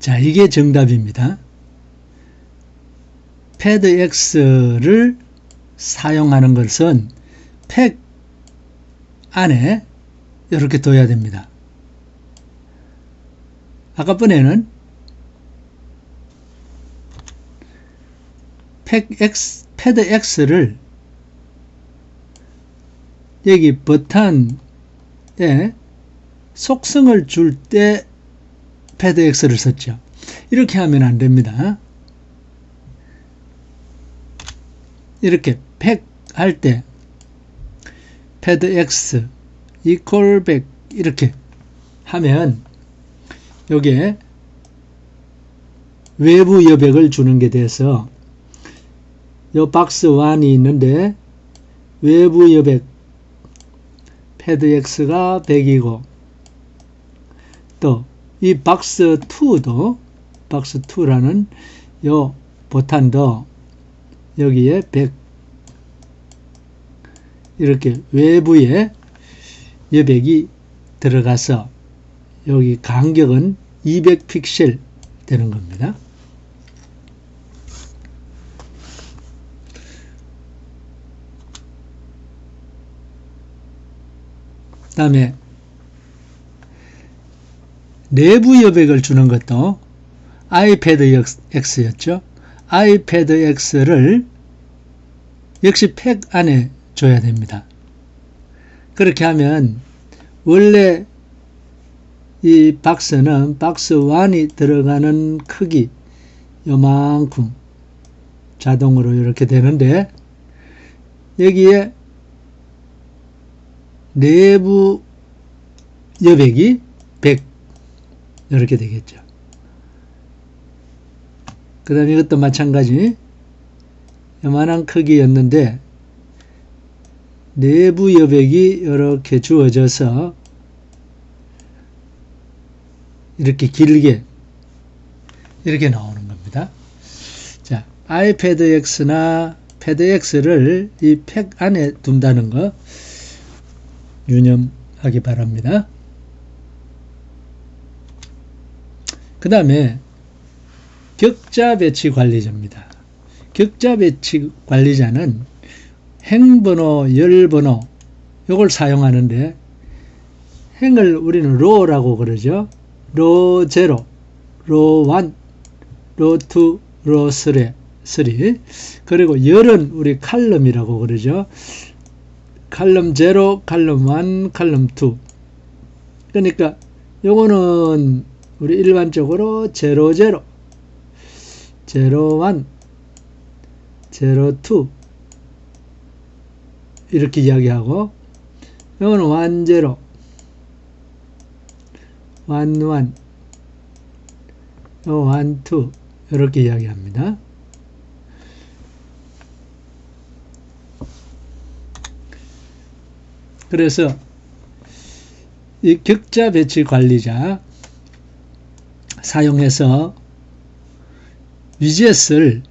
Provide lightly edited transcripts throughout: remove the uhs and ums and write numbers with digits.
자, 이게 정답입니다. 패드X를 사용하는 것은 팩 안에 이렇게 둬야 됩니다. 아까 번에는 패드X를 여기 버튼에 속성을 줄 때 패드X를 썼죠. 이렇게 하면 안 됩니다. 이렇게 팩 할 때 패드X equal back 이렇게 하면 여기에 외부 여백을 주는 게 돼서 요 박스 1이 있는데 외부 여백 패드X가 100이고 또 이 박스 2도 박스 2라는 요 보탄도 여기에 100 이렇게 외부에 여백이 들어가서 여기 간격은 200픽셀 되는 겁니다. 그 다음에 내부 여백을 주는 것도 iPadX였죠. iPadX를 역시 팩 안에 줘야 됩니다. 그렇게 하면 원래 이 박스는 박스 1이 들어가는 크기 요만큼 자동으로 이렇게 되는데 여기에 내부 여백이 100 이렇게 되겠죠. 그 다음에 이것도 마찬가지 요만한 크기였는데 내부 여백이 이렇게 주어져서 이렇게 길게 이렇게 나오는 겁니다. 자, iPadX나 패드X를 이 팩 안에 둔다는 거 유념하기 바랍니다. 그 다음에 격자 배치 관리자입니다. 격자 배치 관리자는 행번호, 열번호 이걸 사용하는데 행을 우리는 로라고 그러죠. 로 0, 로 1, 로 2, 로 3 그리고 열은 우리 칼럼이라고 그러죠. 칼럼 0, 칼럼 1, 칼럼 2 그러니까 요거는 우리 일반적으로 0, 0, 0, 1, 0, 2 이렇게 이야기하고 요거는 1, 0, 1, 1, 1, 2 이렇게 이야기합니다. 그래서 이 격자 배치 관리자 사용해서 위젯을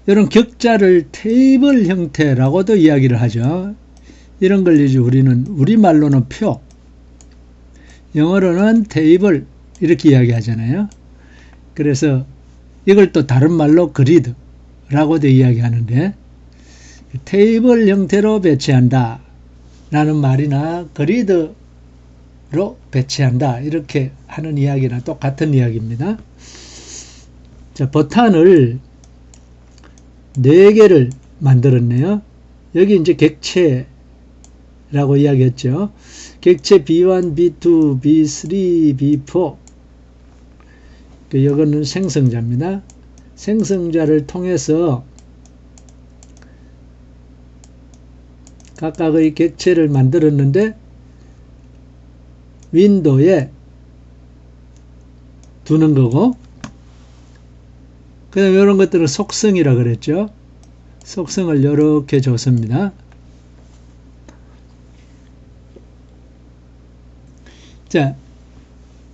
이런 격자를 테이블 형태라고도 이야기를 하죠. 이런 걸 이제 우리는 우리말로는 표, 영어로는 테이블 이렇게 이야기하잖아요. 그래서 이걸 또 다른 말로 그리드라고도 이야기하는데 테이블 형태로 배치한다 라는 말이나 그리드로 배치한다 이렇게 하는 이야기나 똑같은 이야기입니다. 자, 버튼을 4개를 만들었네요. 여기 이제 객체라고 이야기했죠. 객체 B1, B2, B3, B4 이거는 생성자입니다. 생성자를 통해서 각각의 객체를 만들었는데 윈도우에 두는 거고 그 다음에 이런 것들은 속성이라 그랬죠. 속성을 이렇게 줬습니다. 자,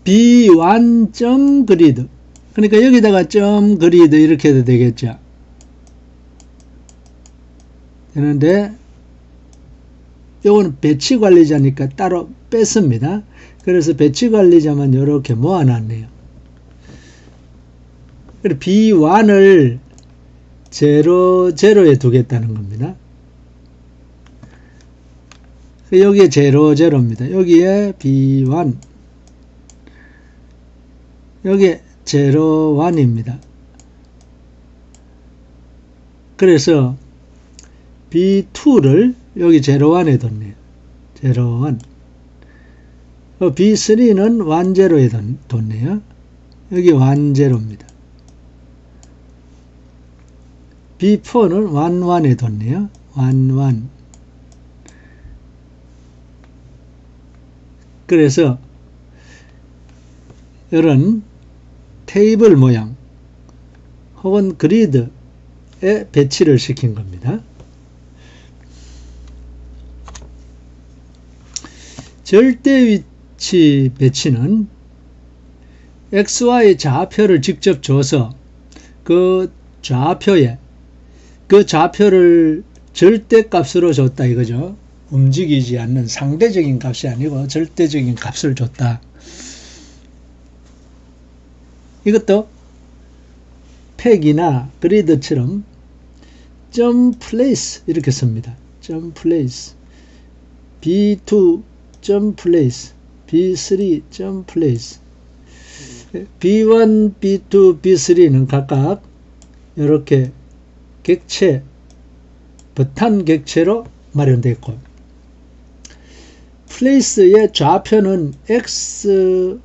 B1.grid 그러니까 여기다가 .grid 이렇게 해도 되겠죠. 되는데 요거는 배치 관리자니까 따로 뺐습니다. 그래서 배치 관리자만 이렇게 모아놨네요. 그리고 B1을 0, 0에 두겠다는 겁니다. 여기에 0, 0입니다. 여기에 B1, 여기에 0, 1입니다. 그래서 B2를 여기 0, 1에 뒀네요. 0, 1. B3는 1, 0에 뒀네요. 여기 1, 0입니다. B4는 1, 1에 뒀네요. 1, 1. 그래서 이런 테이블 모양 혹은 그리드에 배치를 시킨 겁니다. 절대 위치 배치는 XY 좌표를 직접 줘서 그 좌표를 절대값으로 줬다 이거죠. 움직이지 않는 상대적인 값이 아니고 절대적인 값을 줬다. 이것도 팩이나 그리드처럼 점 플레이스 이렇게 씁니다. 점 플레이스 B2 점 플레이스 B3 점 플레이스 B1, B2, B3는 각각 이렇게 객체 버탄 객체로 마련되어 있고 플레이스의 좌표는 X,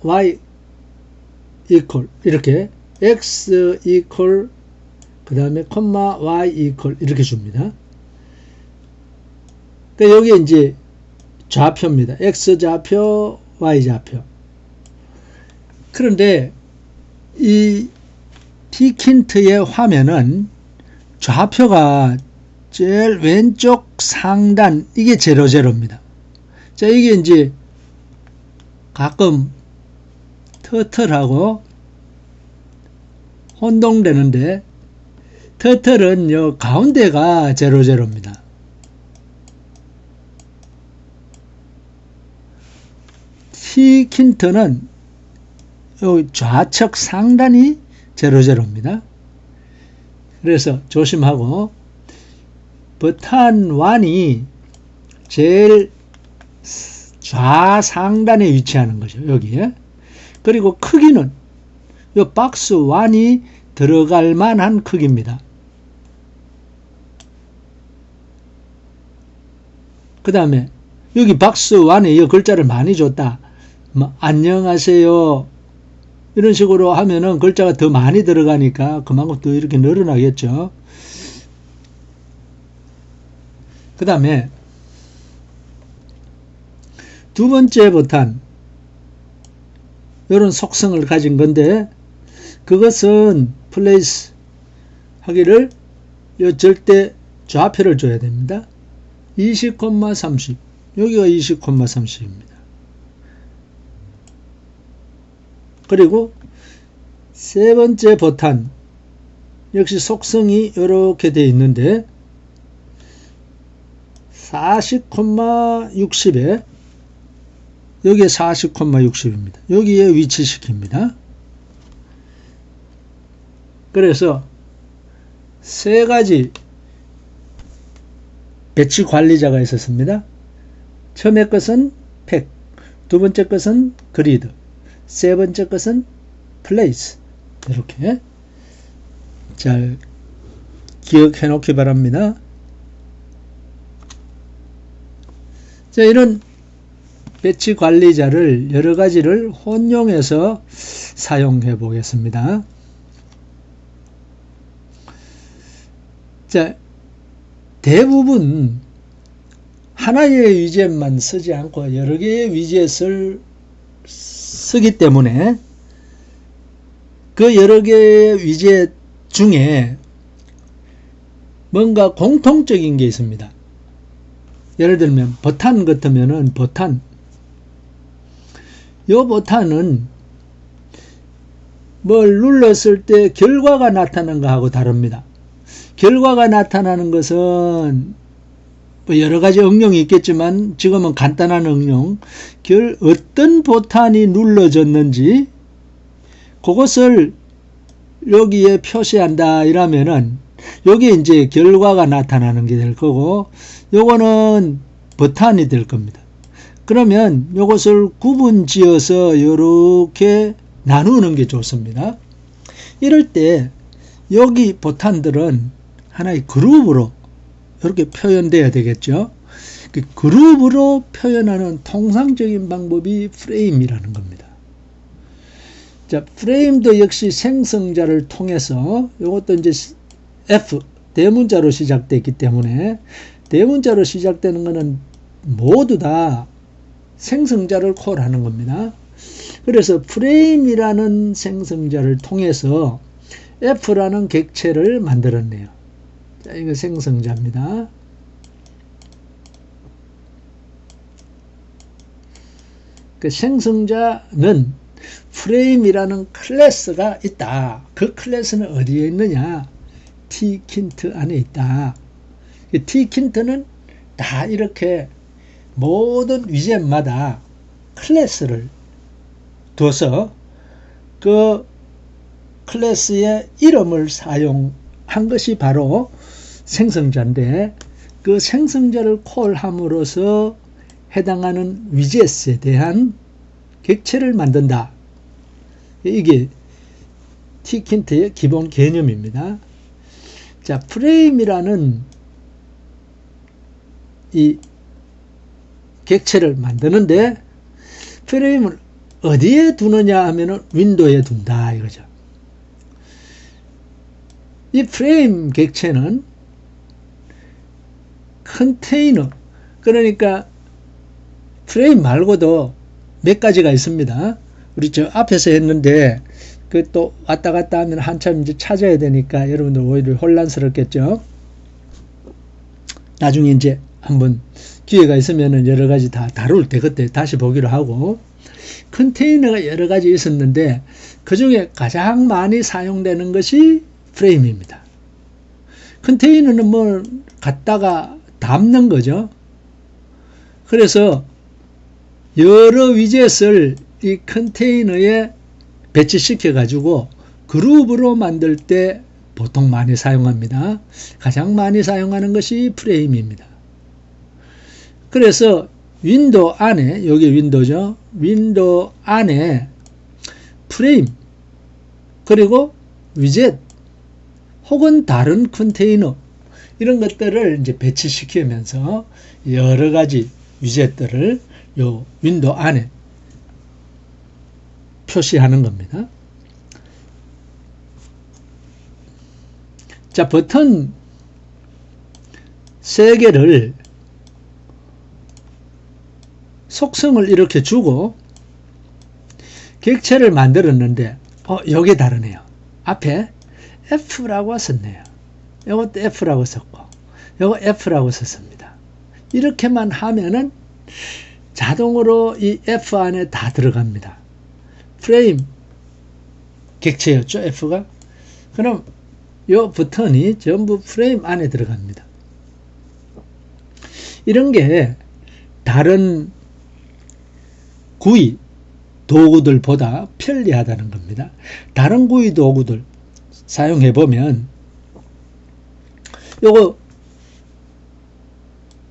Y equal 이렇게 X equal 그 다음에 Y equal 이렇게 줍니다. 그러니까 여기 이제 좌표입니다. X 좌표, Y 좌표. 그런데 이 tkin트의 화면은 좌표가 제일 왼쪽 상단 이게 00입니다. 자, 이게 이제 가끔 터틀하고 혼동되는데 터틀은 요 가운데가 00입니다. tkin트는 요 좌측 상단이 00입니다. 그래서 조심하고 버튼 1이 제일 좌상단에 위치하는 거죠. 여기에. 그리고 크기는 이 박스 1이 들어갈 만한 크기입니다. 그 다음에 여기 박스 1에 이 글자를 많이 줬다. 뭐 안녕하세요 이런 식으로 하면은 글자가 더 많이 들어가니까 그만큼 더 이렇게 늘어나겠죠. 그 다음에 두 번째 버튼 이런 속성을 가진 건데 그것은 플레이스 하기를 요 절대 좌표를 줘야 됩니다. 20,30 여기가 20,30입니다. 그리고 세 번째 버튼 역시 속성이 이렇게 되어 있는데 40,60에 여기에 40,60입니다. 여기에 위치시킵니다. 그래서 세 가지 배치 관리자가 있었습니다. 처음에 것은 팩, 두 번째 것은 그리드, 세 번째 것은 플레이스. 이렇게 잘 기억해 놓기 바랍니다. 자, 이런 배치 관리자를 여러 가지를 혼용해서 사용해 보겠습니다. 자, 대부분 하나의 위젯만 쓰지 않고 여러 개의 위젯을 쓰기 때문에 그 여러 개의 위젯 중에 뭔가 공통적인 게 있습니다. 예를 들면 버튼 같으면은 버튼 이 버튼은 뭘 눌렀을 때 결과가 나타나는 것하고 다릅니다. 결과가 나타나는 것은 뭐 여러 가지 응용이 있겠지만 지금은 간단한 응용. 어떤 보탄이 눌러졌는지 그것을 여기에 표시한다 이러면은 여기에 이제 결과가 나타나는 게 될 거고 요거는 버튼이 될 겁니다. 그러면 요것을 구분 지어서 이렇게 나누는 게 좋습니다. 이럴 때 여기 버튼들은 하나의 그룹으로 이렇게 표현돼야 되겠죠. 그 그룹으로 표현하는 통상적인 방법이 프레임이라는 겁니다. 자, 프레임도 역시 생성자를 통해서 이것도 이제 F 대문자로 시작됐기 때문에 대문자로 시작되는 것은 모두 다 생성자를 콜하는 겁니다. 그래서 프레임이라는 생성자를 통해서 F라는 객체를 만들었네요. 자, 이거 생성자입니다. 그 생성자는 프레임이라는 클래스가 있다. 그 클래스는 어디에 있느냐? tKint 안에 있다. tKint는 다 이렇게 모든 위젯마다 클래스를 둬서 그 클래스의 이름을 사용한 것이 바로 생성자인데 그 생성자를 콜함으로써 해당하는 위젯에 대한 객체를 만든다. 이게 tKint의 기본 개념입니다. 자, 프레임이라는 이 객체를 만드는데 프레임을 어디에 두느냐 하면은 윈도우에 둔다 이거죠. 이 프레임 객체는 컨테이너, 그러니까 프레임 말고도 몇 가지가 있습니다. 우리 저 앞에서 했는데 그 또 왔다 갔다 하면 한참 이제 찾아야 되니까 여러분들 오히려 혼란스럽겠죠. 나중에 이제 한번 기회가 있으면은 여러 가지 다 다룰 때 그때 다시 보기로 하고, 컨테이너가 여러 가지 있었는데 그 중에 가장 많이 사용되는 것이 프레임입니다. 컨테이너는 뭐 갖다가 담는 거죠. 그래서 여러 위젯을 이 컨테이너에 배치시켜 가지고 그룹으로 만들 때 보통 많이 사용합니다. 가장 많이 사용하는 것이 프레임입니다. 그래서 윈도우 안에, 여기 윈도우죠. 윈도우 안에 프레임, 그리고 위젯, 혹은 다른 컨테이너, 이런 것들을 이제 배치시키면서 여러 가지 위젯들을 요 윈도우 안에 표시하는 겁니다. 자, 버튼 3개를 속성을 이렇게 주고 객체를 만들었는데 요게 다르네요. 앞에 F라고 썼네요. 요것도 F라고 썼고 요거 F라고 썼습니다. 이렇게만 하면은 자동으로 이 F 안에 다 들어갑니다. 프레임 객체였죠, F가. 그럼 요 버튼이 전부 프레임 안에 들어갑니다. 이런 게 다른 구이 도구들보다 편리하다는 겁니다. 다른 구이 도구들 사용해 보면 요거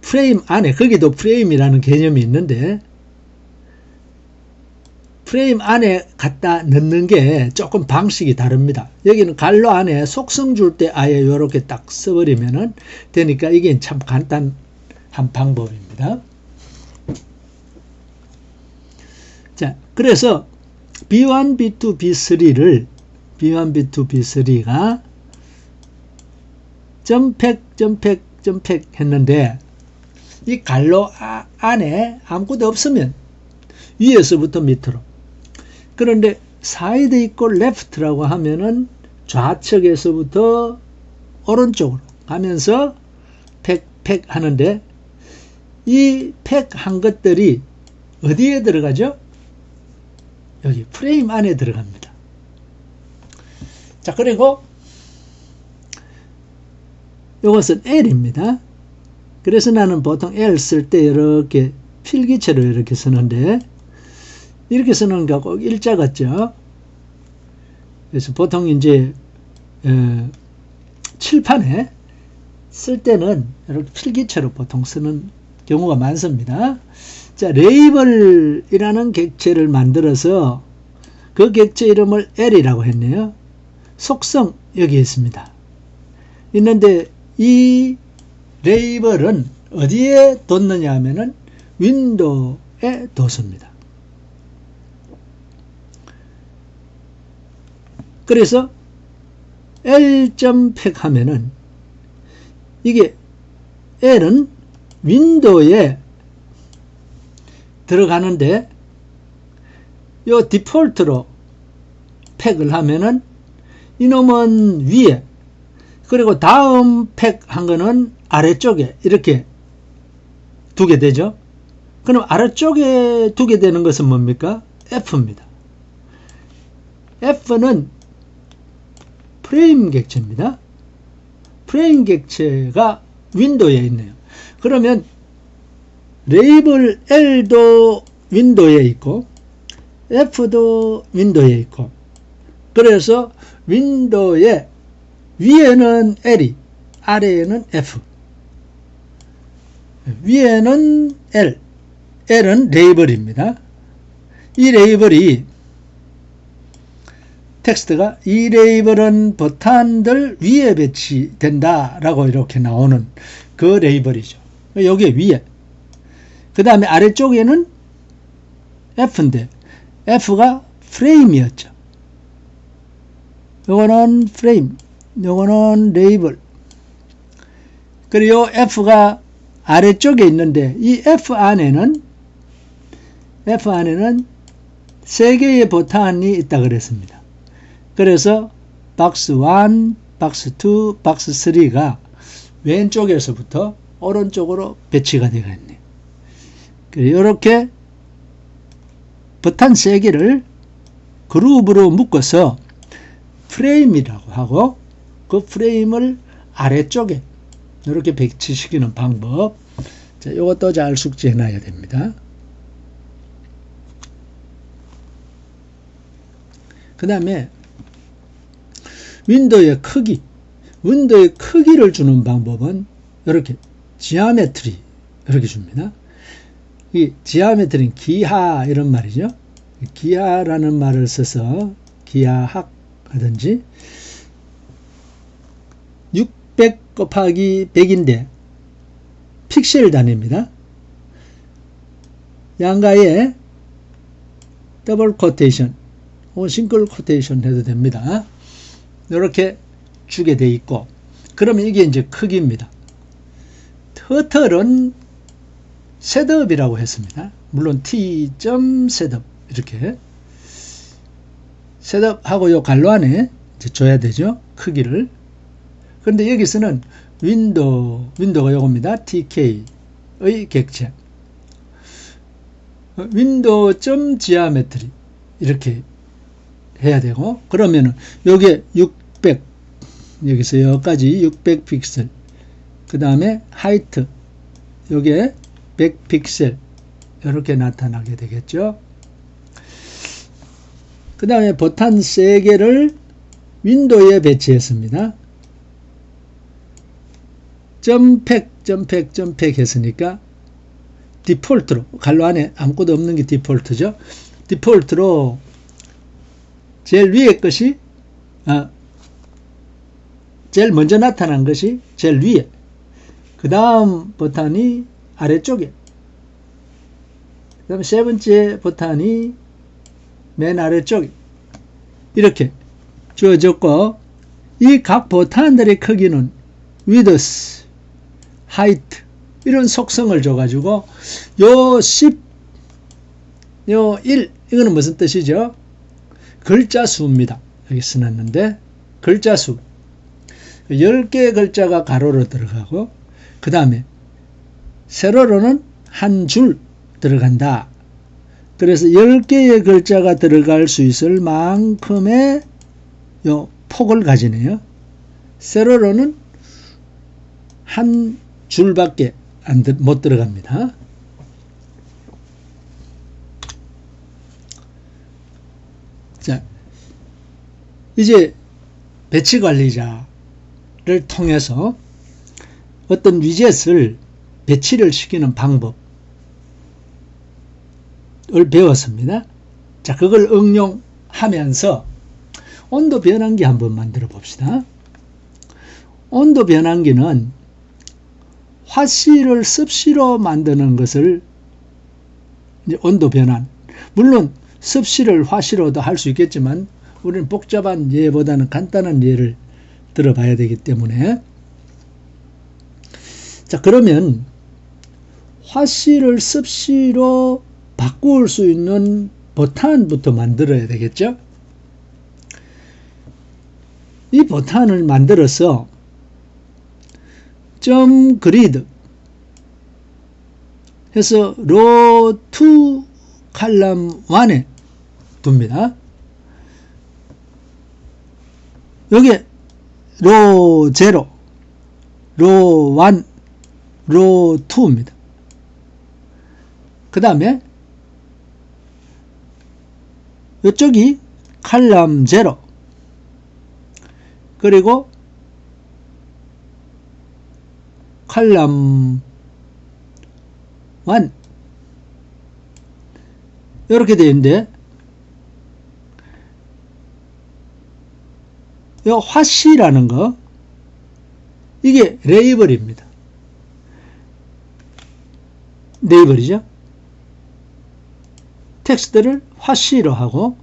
프레임 안에, 거기도 프레임이라는 개념이 있는데 프레임 안에 갖다 넣는 게 조금 방식이 다릅니다. 여기는 갈로 안에 속성 줄 때 아예 이렇게 딱 써버리면 되니까 이게 참 간단한 방법입니다. 자, 그래서 B1, B2, B3를 B1, B2, B3가 점팩 했는데 이 갈로 안에 아무것도 없으면 위에서부터 밑으로, 그런데 사이드 있고 레프트라고 하면은 좌측에서부터 오른쪽으로 가면서 팩 하는데 이 팩 한 것들이 어디에 들어가죠? 여기 프레임 안에 들어갑니다. 자, 그리고 이것은 L입니다. 그래서 나는 보통 L 쓸 때 이렇게 필기체로 이렇게 쓰는데, 이렇게 쓰는 게 꼭 일자 같죠? 그래서 보통 이제 칠판에 쓸 때는 이렇게 필기체로 보통 쓰는 경우가 많습니다. 자, 레이블이라는 객체를 만들어서 그 객체 이름을 L이라고 했네요. 속성 여기 있습니다. 있는데 이 레이블은 어디에 뒀느냐 하면은 윈도우에 뒀습니다. 그래서 L.pack 하면은 이게 L은 윈도우에 들어가는데 요 디폴트로 팩을 하면은 이놈은 위에, 그리고 다음 팩 한 거는 아래쪽에 이렇게 두게 되죠. 그럼 아래쪽에 두게 되는 것은 뭡니까? F입니다. F는 프레임 객체입니다. 프레임 객체가 윈도우에 있네요. 그러면 레이블 L도 윈도우에 있고 F도 윈도우에 있고, 그래서 윈도우에 위에는 L이, 아래에는 F, 위에는 L, L은 레이블입니다. 이 레이블이 텍스트가 이 레이블은 버튼들 위에 배치된다 라고 이렇게 나오는 그 레이블이죠. 여기에 위에, 그 다음에 아래쪽에는 F인데 F가 프레임이었죠. 요거는 프레임, 요거는 레이블. 그리고 F가 아래쪽에 있는데 이 F 안에는 세 개의 버튼이 있다 그랬습니다. 그래서 박스 1, 박스 2, 박스 3가 왼쪽에서부터 오른쪽으로 배치가 되겠네요. 이렇게 버튼 3개를 그룹으로 묶어서 프레임이라고 하고, 그 프레임을 아래쪽에 이렇게 배치시키는 방법. 자, 이것도 잘 숙지해 놔야 됩니다. 그 다음에 윈도우의 크기를 주는 방법은 이렇게 지오메트리 이렇게 줍니다. 이 지오메트리는 기하 이런 말이죠. 기하라는 말을 써서 기하학 하든지, 600 곱하기 100인데 픽셀 단위입니다. 양가에 더블 코테이션 혹은 싱글 코테이션 해도 됩니다. 이렇게 주게 돼 있고, 그러면 이게 이제 크기입니다. 터틀은 셋업이라고 했습니다. 물론 t.셋업 이렇게 셋업하고 요 갈로 안에 이제 줘야 되죠. 크기를. 그런데 여기서는 윈도우가 요겁니다. TK의 객체. 윈도우.geometry 이렇게 해야 되고, 그러면은 요게 600, 여기서 여기까지 600 픽셀, 그 다음에 하이트 요게 100 픽셀 이렇게 나타나게 되겠죠. 그 다음에 버튼 3개를 윈도우에 배치했습니다. 점팩 했으니까 디폴트로, 갈로 안에 아무것도 없는 게 디폴트죠. 디폴트로 제일 위에 것이, 제일 먼저 나타난 것이 제일 위에, 그 다음 버튼이 아래쪽에, 그 다음에 세 번째 버튼이 맨 아래쪽에 이렇게 주어졌고, 이 각 버튼들의 크기는 width, height 이런 속성을 줘가지고 요 10, 요 1, 이거는 무슨 뜻이죠? 글자 수입니다. 여기 써놨는데 글자 수 10개의 글자가 가로로 들어가고, 그 다음에 세로로는 한 줄 들어간다. 그래서 10개의 글자가 들어갈 수 있을 만큼의 요 폭을 가지네요. 세로로는 한 줄밖에 못 들어갑니다. 자, 이제 배치 관리자를 통해서 어떤 위젯을 배치를 시키는 방법을 배웠습니다. 자, 그걸 응용하면서 온도 변환기 한번 만들어 봅시다. 온도 변환기는 화씨를 습시로 만드는 것을 이제 온도 변환. 물론 습시를 화씨로도 할 수 있겠지만 우리는 복잡한 예보다는 간단한 예를 들어봐야 되기 때문에, 자, 그러면 화씨를 습시로 바꿀 수 있는 버튼부터 만들어야 되겠죠. 이 버튼을 만들어서 점 그리드 해서 로 2 칼럼 1에 둡니다. 여기에 로 0, 로 1, 로 2입니다. 그 다음에 이쪽이 칼럼 0, 그리고 칼럼 1 이렇게 되어 있는데, 이 화씨라는 거, 이게 레이블입니다. 레이블이죠. 텍스트를 화씨로 하고,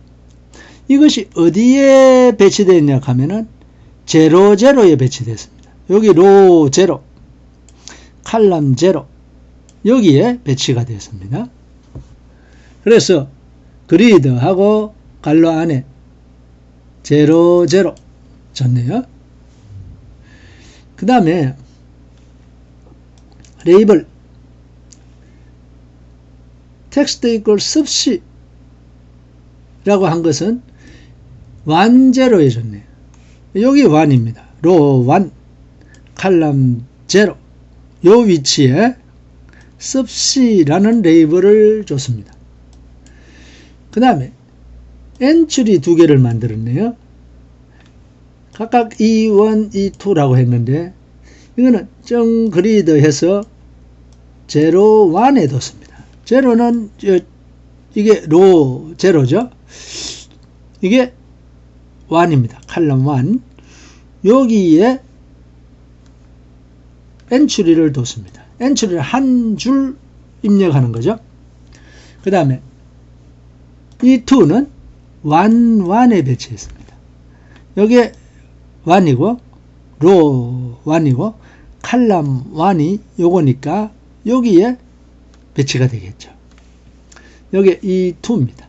이것이 어디에 배치되어 있냐 하면은 00에 배치되었습니다. 여기 로 0, 칼럼 0 여기에 배치가 되었습니다. 그래서 그리드하고 갈로 안에 0, 0 졌네요. 그 다음에 레이블 텍스트 이퀄 습시 라고 한 것은 1,0에 줬네요. 여기 1입니다. 로 1, 칼럼 0 요 위치에 습시라는 레이블을 줬습니다. 그 다음에 엔트리 두 개를 만들었네요. 각각 E1, E2라고 했는데 이거는 정 그리드 해서 0, 1에 뒀습니다. 0는 이게 로 0죠. 이게 1입니다. 칼럼 1. 여기에 엔트리를 뒀습니다. 엔트리를 한 줄 입력하는 거죠. 그 다음에 E2는 1에 배치했습니다. 여기에 1이고 로 1이고 칼럼 1이 요거니까 여기에 배치가 되겠죠. 여기에 E2입니다.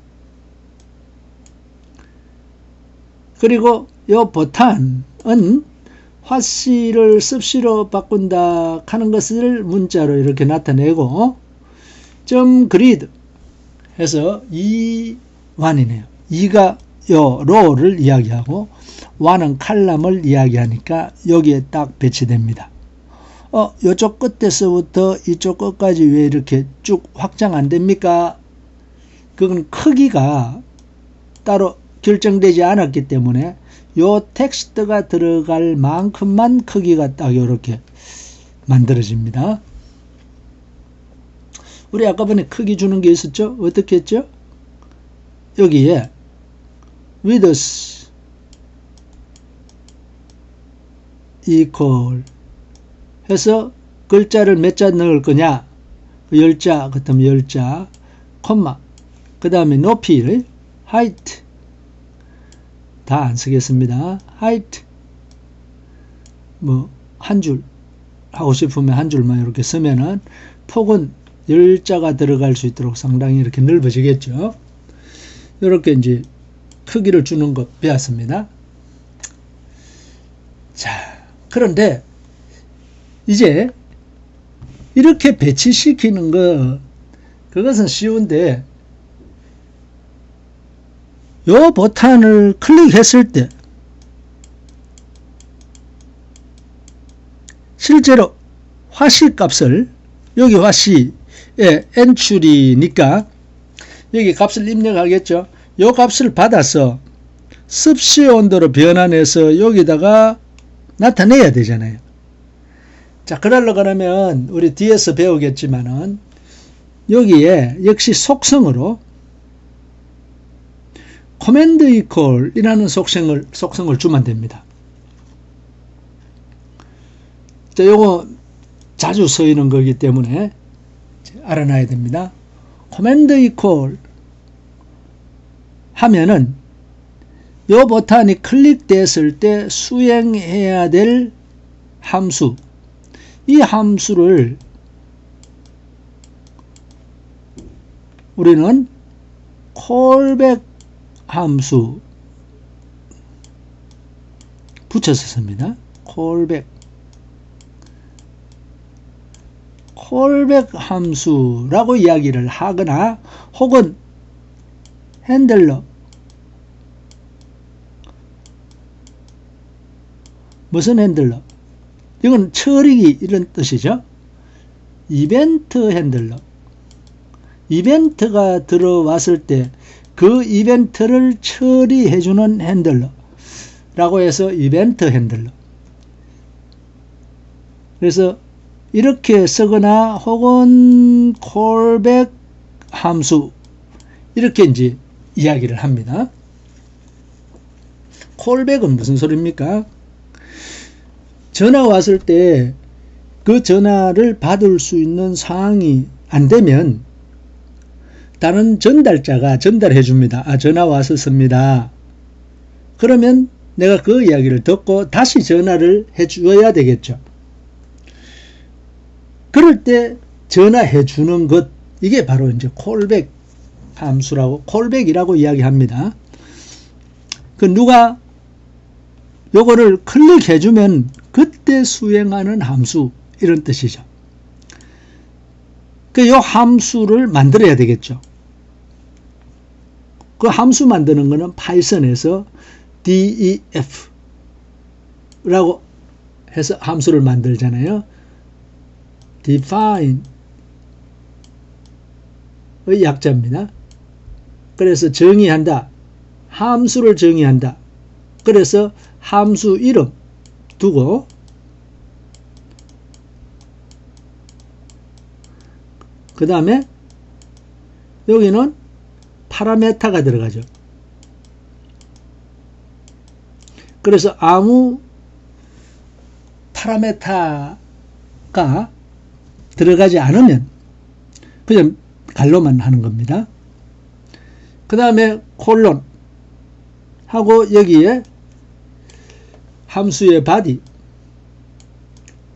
그리고 요 버튼은 화씨를 습시로 바꾼다 하는 것을 문자로 이렇게 나타내고, 점 그리드 해서 E1이네요. 2가 요 로를 이야기하고 1은 칼럼을 이야기하니까 여기에 딱 배치됩니다. 요쪽 끝에서부터 이쪽 끝까지 왜 이렇게 쭉 확장 안 됩니까? 그건 크기가 따로 결정되지 않았기 때문에 요 텍스트가 들어갈 만큼만 크기가 딱 이렇게 만들어집니다. 우리 아까 전에 크기 주는 게 있었죠? 어떻게 했죠? 여기에 width equal 해서 글자를 몇 자 넣을 거냐? 10자, 그다음 10자, 콤마, 그 다음에 높이를 height 다 안 쓰겠습니다. height 뭐 한 줄 하고 싶으면 한 줄만 이렇게 쓰면은 폭은 10자가 들어갈 수 있도록 상당히 이렇게 넓어지겠죠. 이렇게 이제 크기를 주는 것 배웠습니다. 자, 그런데 이제 이렇게 배치시키는 거, 그것은 쉬운데 요 버튼을 클릭했을 때 실제로 화씨 값을 여기 화씨에 엔츄리니까 여기 값을 입력하겠죠. 요 값을 받아서 습시 온도로 변환해서 여기다가 나타내야 되잖아요. 자, 그러려고 하면 우리 뒤에서 배우겠지만은 여기에 역시 속성으로 command equal 이라는 속성을 주면 됩니다. 자, 요거 자주 쓰이는 거기 때문에 알아놔야 됩니다. command equal 하면은 요 버튼이 클릭됐을 때 수행해야 될 함수, 이 함수를 우리는 callback 함수 붙여서 씁니다. callback 함수라고 이야기를 하거나 혹은 핸들러 무슨 핸들러? 이건 처리기 이런 뜻이죠. 이벤트 핸들러. 이벤트가 들어왔을 때 그 이벤트를 처리해주는 핸들러 라고 해서 이벤트 핸들러. 그래서 이렇게 쓰거나 혹은 callback 함수 이렇게 이제 이야기를 합니다. callback은 무슨 소리입니까? 전화 왔을 때 그 전화를 받을 수 있는 상황이 안 되면 다른 전달자가 전달해 줍니다. 아, 전화 왔었습니다. 그러면 내가 그 이야기를 듣고 다시 전화를 해 줘야 되겠죠. 그럴 때 전화해 주는 것, 이게 바로 이제 callback 함수라고, callback이라고 이야기합니다. 그 누가 요거를 클릭해 주면 그때 수행하는 함수, 이런 뜻이죠. 그 요 함수를 만들어야 되겠죠. 그 함수 만드는 거는 파이썬에서 def 라고 해서 함수를 만들잖아요. define 의 약자입니다. 그래서 정의한다. 함수를 정의한다. 그래서 함수 이름 두고 그 다음에 여기는 파라메타가 들어가죠. 그래서 아무 파라메타가 들어가지 않으면 그냥 갈로만 하는 겁니다. 그 다음에 콜론 하고 여기에 함수의 body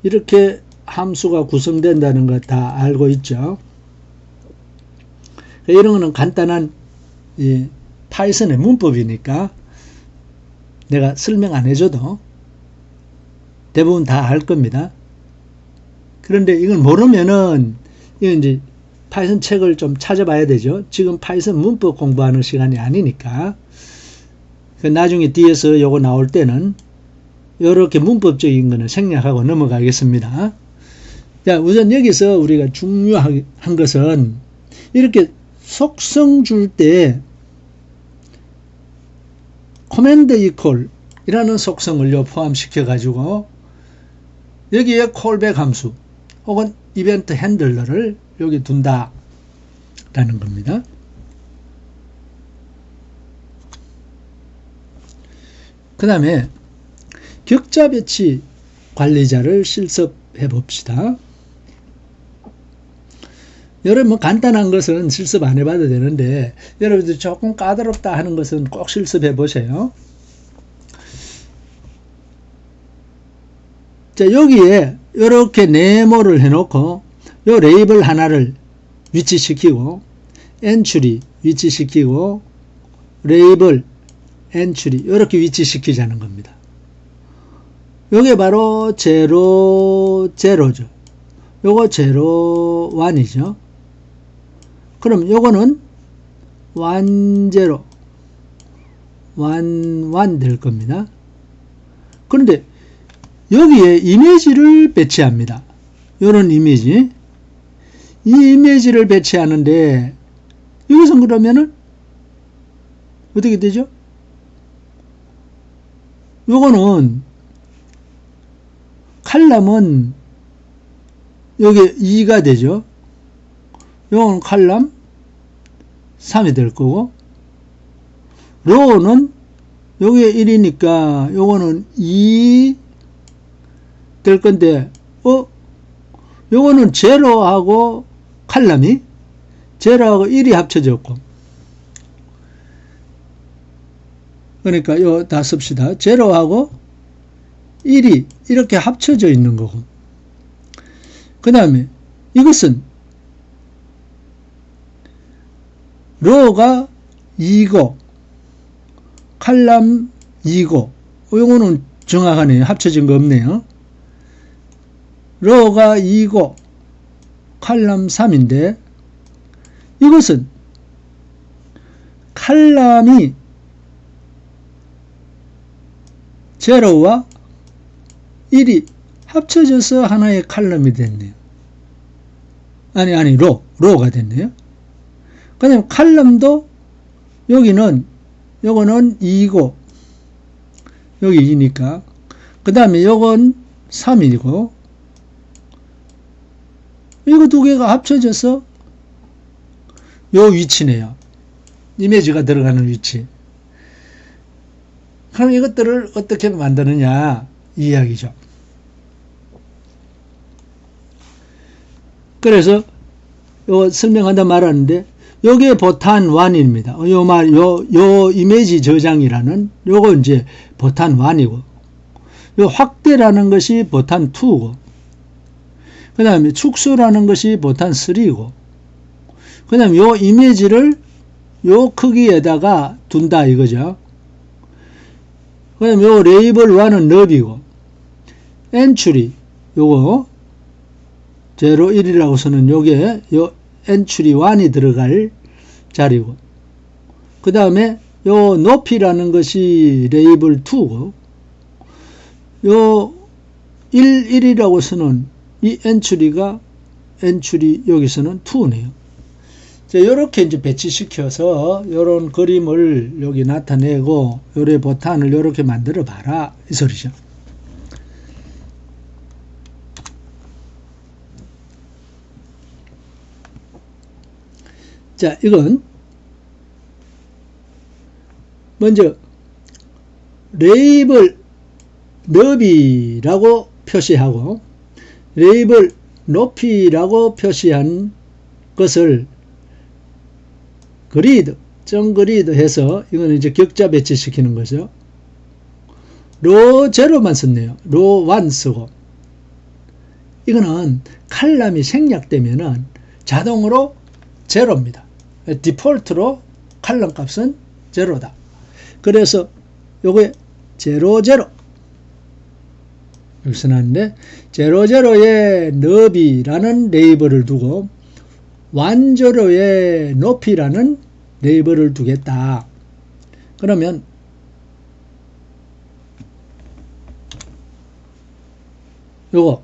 이렇게 함수가 구성된다는 거 다 알고 있죠. 이런 거는 간단한 파이썬의 문법이니까 내가 설명 안 해줘도 대부분 다 알 겁니다. 그런데 이걸 모르면은 이건 이제 파이썬 책을 좀 찾아봐야 되죠. 지금 파이썬 문법 공부하는 시간이 아니니까 나중에 뒤에서 요거 나올 때는 이렇게 문법적인 거는 생략하고 넘어가겠습니다. 자, 우선 여기서 우리가 중요한 것은 이렇게 속성 줄 때 command equal 이라는 속성을 포함시켜 가지고 여기에 callback 함수 혹은 이벤트 핸들러를 여기 둔다 라는 겁니다. 그 다음에 격자 배치 관리자를 실습해 봅시다. 여러분 뭐 간단한 것은 실습 안 해봐도 되는데 여러분들 조금 까다롭다 하는 것은 꼭 실습해 보세요. 자, 여기에 이렇게 네모를 해놓고 요 레이블 하나를 위치시키고 엔츄리 위치시키고 레이블 엔츄리 이렇게 위치시키자는 겁니다. 요게 바로 0, 0죠. 요거 0, 1이죠. 그럼 요거는 1, 0, 1, 1 될 겁니다. 그런데 여기에 이미지를 배치합니다. 요런 이미지. 이 이미지를 배치하는데 이것은 그러면은 어떻게 되죠? 요거는 칼럼은 여기 2가 되죠. 요거는 칼럼 3이 될 거고, 로우는 여기에 1이니까 요거는 2 될 건데, 요거는 제로하고 칼럼이 제로하고 1이 합쳐졌고, 그러니까 요 다 씁시다. 제로하고 1이 이렇게 합쳐져 있는 거고, 그 다음에 이것은 로가 2고 칼럼 2고, 요거는 정확하네요. 합쳐진 거 없네요. 로가 2고 칼럼 3인데 이것은 칼럼이 제로와 1이 합쳐져서 하나의 칼럼이 됐네요. 아니, 로가 됐네요. 그 다음에 칼럼도 여기는, 요거는 2고, 여기 2니까. 그 다음에 요건 3이고, 이거 두 개가 합쳐져서 요 위치네요. 이미지가 들어가는 위치. 그럼 이것들을 어떻게 만드느냐, 이 이야기죠. 그래서 요 설명한다 말하는데, 요게 보탄 1입니다. 요 이미지 저장이라는 요거 이제 보탄 1이고, 요 확대라는 것이 보탄 2고, 그 다음에 축소라는 것이 보탄 3고, 그 다음에 요 이미지를 요 크기에다가 둔다 이거죠. 그 다음에 요 레이블 1은 너비고, 엔츄리, 요거, 0, 1이라고 쓰는 요게, 요 엔츄리 1이 들어갈 자리고, 그 다음에 요 높이라는 것이 레이블 2고, 요 1이라고 쓰는 이 엔츄리가 엔츄리 여기서는 2네요. 자, 요렇게 이제 배치시켜서 요런 그림을 여기 나타내고 요래 보탄을 요렇게 만들어 봐라 이 소리죠. 자, 이건 먼저 레이블 너비라고 표시하고 레이블 높이라고 표시한 것을 그리드, 정그리드 해서 이거는 이제 격자 배치시키는 거죠. 로 제로만 썼네요. 로 1 쓰고, 이거는 칼럼이 생략되면은 자동으로 제로입니다. 디폴트로 칼럼 값은 제로다. 그래서 요게 제로 여기서 나왔는데, 제로에 너비라는 레이블을 두고 완제로에 높이라는 레이블을 두겠다. 그러면 요거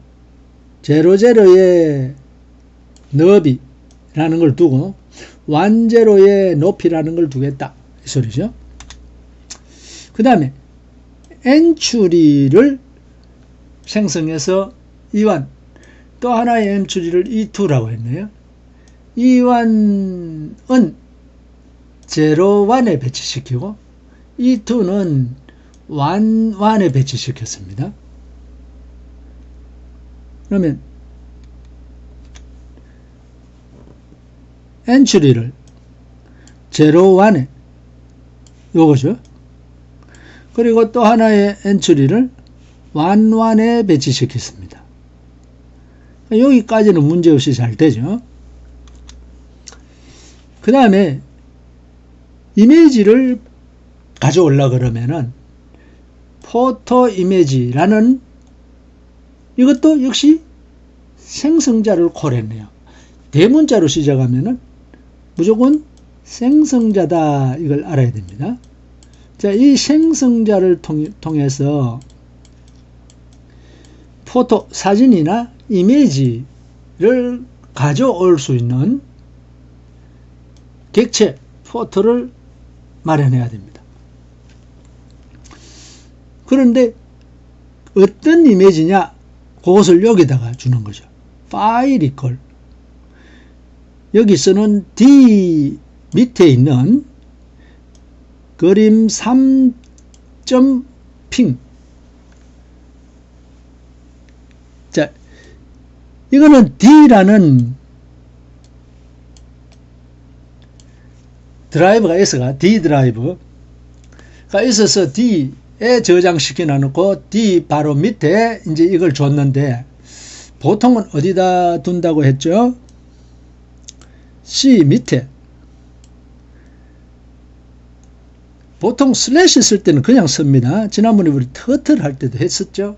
제로에 너비라는 걸 두고 완제로에 높이라는 걸 두겠다 이 소리죠. 그 다음에 엔츄리를 생성해서 E1, 또 하나의 엔츄리를 E2라고 했네요. E1은 0, 1에 배치시키고 E2는 1, 1에 배치시켰습니다. 그러면 엔츄리를 0, 1에 요거죠. 그리고 또 하나의 엔츄리를 1, 1에 배치시켰습니다. 여기까지는 문제없이 잘 되죠. 그 다음에 이미지를 가져오려고 그러면은 포토 이미지라는 이것도 역시 생성자를 콜했네요. 대문자로 시작하면은 무조건 생성자다 이걸 알아야 됩니다. 자, 이 생성자를 통해서 포토 사진이나 이미지를 가져올 수 있는 객체 포트를 마련해야 됩니다. 그런데 어떤 이미지냐? 그것을 여기다가 주는 거죠. 파일 이퀄. 여기서는 D 밑에 있는 그림 3.핑. 자, 이거는 D라는 드라이브가 있어가 D 드라이브가 있어서 D에 저장시켜 놔놓고 D 바로 밑에 이제 이걸 줬는데 보통은 어디다 둔다고 했죠? C 밑에. 보통 슬래시 쓸 때는 그냥 씁니다. 지난번에 우리 터틀 할 때도 했었죠.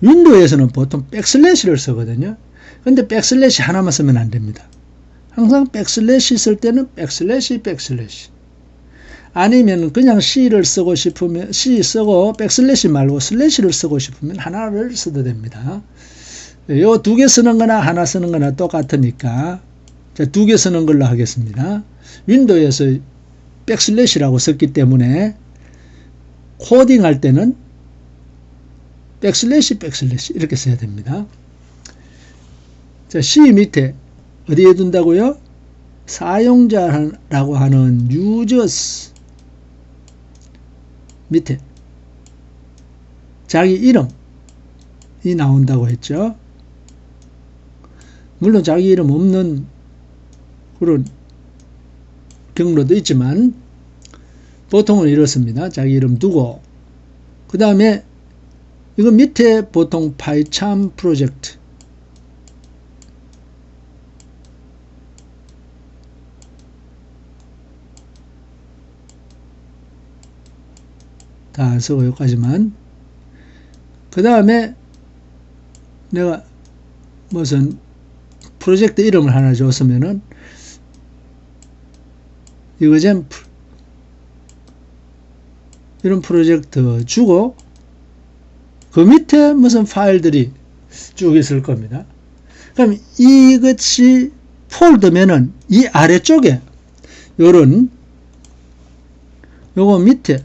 윈도우에서는 보통 백슬래시를 쓰거든요. 근데 백슬래시 하나만 쓰면 안 됩니다. 항상 백슬래시 쓸 때는 백슬래시 아니면 그냥 C를 쓰고 싶으면 C 쓰고 백슬래시 말고 슬래시를 쓰고 싶으면 하나를 써도 됩니다. 요 두 개 쓰는 거나 하나 쓰는 거나 똑같으니까 두 개 쓰는 걸로 하겠습니다. 윈도우에서 백슬래시라고 썼기 때문에 코딩 할 때는 백슬래시 이렇게 써야 됩니다. 자, C 밑에 어디에 둔다고요? 사용자라고 하는 users 밑에 자기 이름이 나온다고 했죠. 물론 자기 이름 없는 그런 경로도 있지만 보통은 이렇습니다. 자기 이름 두고 그 다음에 이거 밑에 보통 파이참 프로젝트 다 쓰고 여기까지만. 그 다음에 내가 무슨 프로젝트 이름을 하나 줬으면은 example 이런 프로젝트 주고 그 밑에 무슨 파일들이 쭉 있을 겁니다. 그럼 이것이 폴더면은 이 아래쪽에 요런 요거 밑에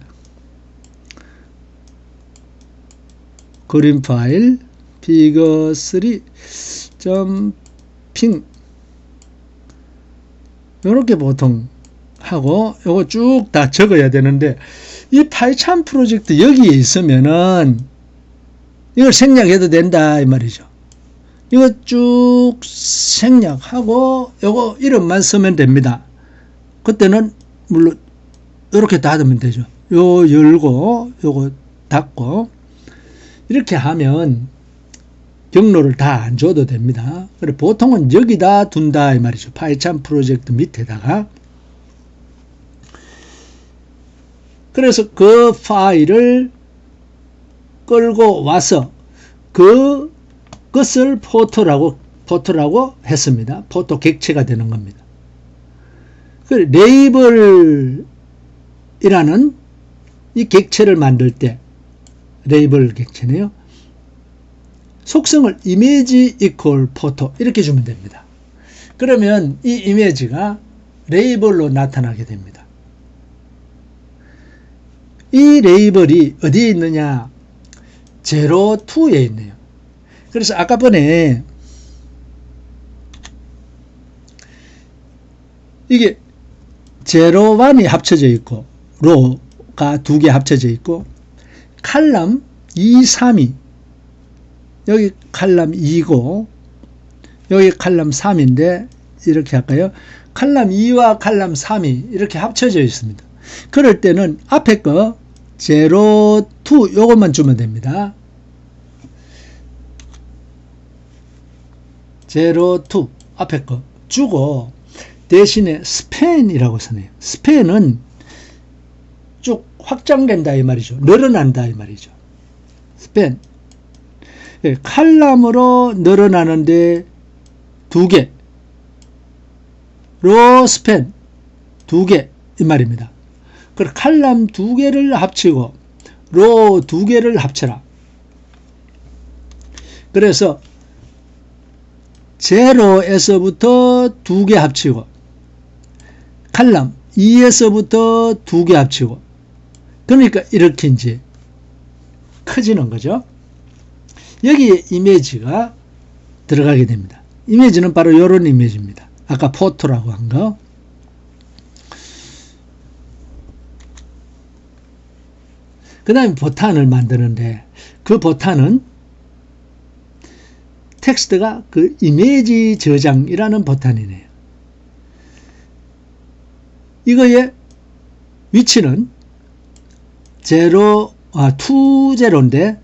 그림 파일 fig3.ping 요렇게 보통 하고 요거 쭉 다 적어야 되는데 이 파이참 프로젝트 여기에 있으면은 이걸 생략해도 된다 이 말이죠. 이거 쭉 생략하고 요거 이름만 쓰면 됩니다. 그때는 물론 이렇게 닫으면 되죠. 요 열고 요거 닫고 이렇게 하면 경로를 다 안 줘도 됩니다. 그래 보통은 여기다 둔다 이 말이죠. 파이참 프로젝트 밑에다가. 그래서 그 파일을 끌고 와서 그것을 포토라고 했습니다. 포토 객체가 되는 겁니다. 그 레이블이라는 이 객체를 만들 때 레이블 객체네요. 속성을 이미지 이퀄 포토 이렇게 주면 됩니다. 그러면 이 이미지가 레이블로 나타나게 됩니다. 이 레이블이 어디에 있느냐? 02에 있네요. 그래서 아까 전에 이게 01이 합쳐져 있고 로가 두 개 합쳐져 있고 칼럼 2, 3이 여기 칼럼 2고 여기 칼럼 3인데 이렇게 할까요? 칼럼 2와 칼럼 3이 이렇게 합쳐져 있습니다. 그럴 때는 앞에 거 02 요것만 주면 됩니다. 02 앞에 거 주고 대신에 스팬이라고 쓰네요. 스팬은 쭉 확장된다 이 말이죠. 늘어난다 이 말이죠. 스팬. 칼럼으로 늘어나는데 두 개. 로 스팬 두 개 이 말입니다. 그럼 칼럼 두 개를 합치고 로 두 개를 합쳐라. 그래서 제로에서부터 2개 합치고 칼럼 2에서부터 2개 합치고 그러니까 이렇게 이제 커지는 거죠. 여기에 이미지가 들어가게 됩니다. 이미지는 바로 이런 이미지입니다. 아까 포토라고 한 거. 그 다음에 보탄을 만드는데 그 보탄은 텍스트가 그 이미지 저장이라는 보탄이네요. 이거의 위치는 2제로인데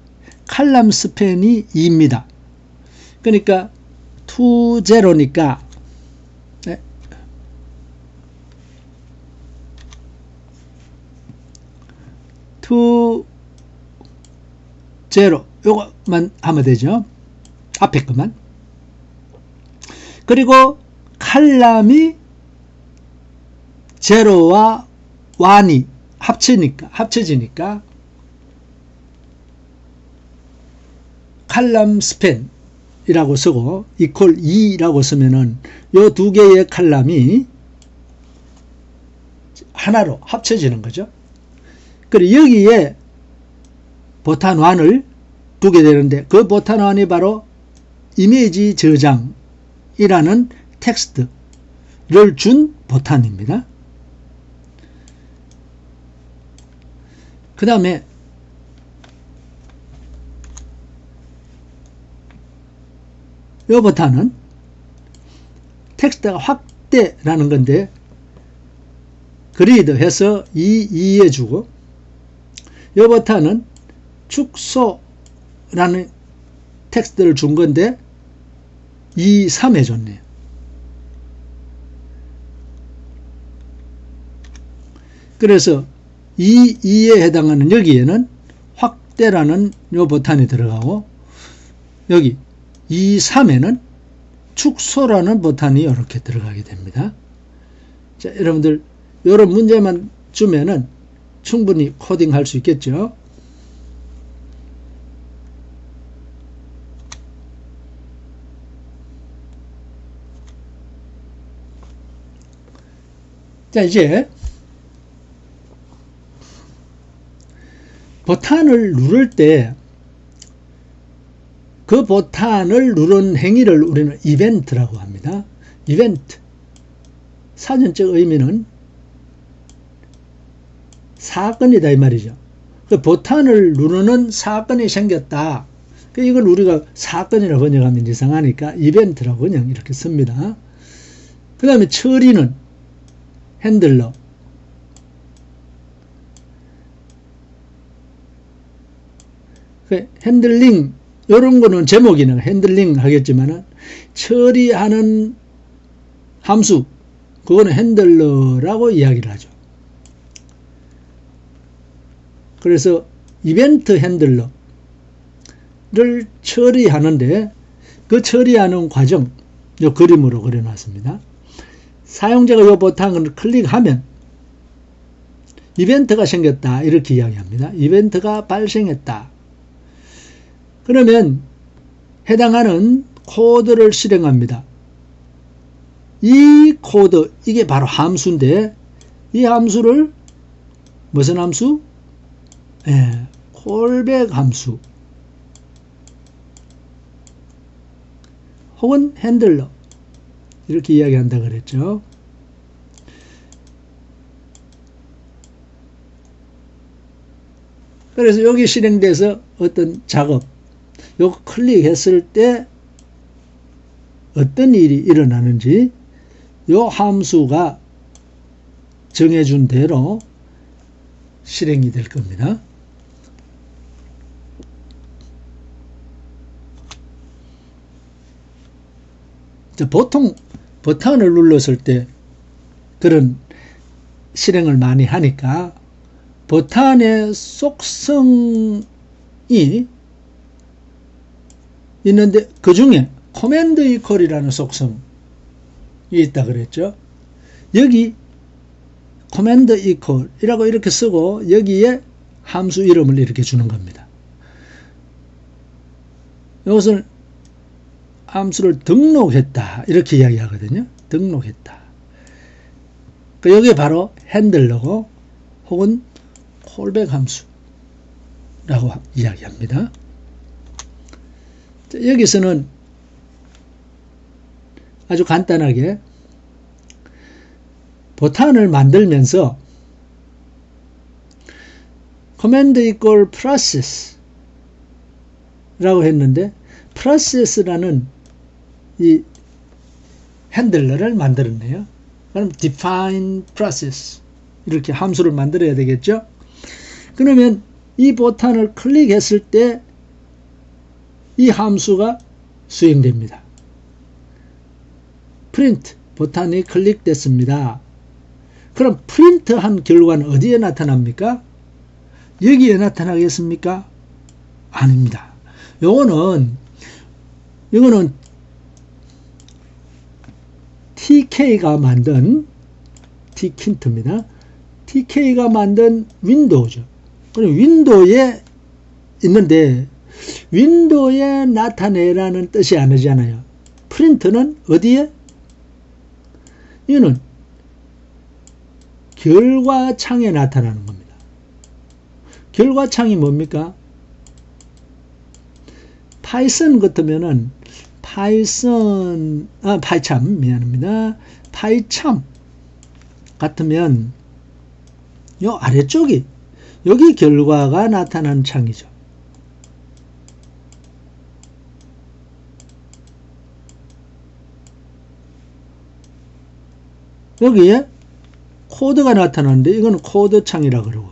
칼럼 스팬이 2입니다. 그러니까 2제로니까 2제로 요것만 하면 되죠. 앞에 것만. 그리고 칼럼이 제로와 1이 합쳐지니까 칼럼 스팬이라고 쓰고 이퀄 2라고 쓰면은 요 두 개의 칼럼이 하나로 합쳐지는 거죠. 그리고 여기에 보탄 1을 두게 되는데 그 보탄 1이 바로 이미지 저장이라는 텍스트를 준 보탄입니다. 그 다음에 이 보탄은 텍스트가 확대라는 건데 그리드 해서 2에 주고 이 보탄은 축소라는 텍스트를 준 건데 2, 3에 줬네요. 그래서 2에 해당하는 여기에는 확대라는 요 보탄이 들어가고 여기 2, 3에는 축소라는 보탄이 이렇게 들어가게 됩니다. 자, 여러분들 이런 문제만 주면은 충분히 코딩할 수 있겠죠. 자, 이제 보탄을 누를 때 그 보탄을 누른 행위를 우리는 이벤트라고 합니다. 이벤트. 사전적 의미는 사건이다 이 말이죠. 그 보탄을 누르는 사건이 생겼다. 이걸 우리가 사건이라고 번역하면 이상하니까 이벤트라고 그냥 이렇게 씁니다. 그 다음에 처리는 핸들러. 그 핸들링 이런 거는 제목이나 핸들링 하겠지만은 처리하는 함수 그거는 핸들러라고 이야기를 하죠. 그래서 이벤트 핸들러를 처리하는데 그 처리하는 과정 이 그림으로 그려놨습니다. 사용자가 이 보탄을 클릭하면 이벤트가 생겼다 이렇게 이야기합니다. 이벤트가 발생했다. 그러면 해당하는 코드를 실행합니다. 이 코드 이게 바로 함수인데 이 함수를 무슨 함수? 콜백 함수 혹은 핸들러 이렇게 이야기한다 그랬죠. 그래서 여기 실행돼서 어떤 작업 요거 클릭했을 때 어떤 일이 일어나는지 요 함수가 정해준 대로 실행이 될 겁니다. 보통 버튼을 눌렀을 때 그런 실행을 많이 하니까 버튼의 속성이 있는데 그 중에 command equal이라는 속성이 있다 그랬죠. 여기 command equal이라고 이렇게 쓰고 여기에 함수 이름을 이렇게 주는 겁니다. 이것을 함수를 등록했다. 이렇게 이야기하거든요. 등록했다. 여기 바로 핸들러고 혹은 콜백 함수라고 이야기합니다. 여기서는 아주 간단하게 보탄을 만들면서 command equal process 라고 했는데 process라는 이 핸들러를 만들었네요. 그럼 define process 이렇게 함수를 만들어야 되겠죠. 그러면 이 보탄을 클릭했을 때 이 함수가 수행됩니다. print 보탄이 클릭됐습니다. 그럼 프린트한 결과는 어디에 나타납니까? 여기에 나타나겠습니까? 아닙니다. 이거는 TK가 만든 T킨트입니다. TK가 만든 윈도우죠. 그럼 윈도우에 있는데 윈도우에 나타내라는 뜻이 아니잖아요. 프린트는 어디에? 이거는 결과창에 나타나는 겁니다. 결과창이 뭡니까? 파이썬 같으면은 파이참 같으면 요 아래쪽이 여기 결과가 나타나는 창이죠. 여기에 코드가 나타나는데 이건 코드 창이라 그러고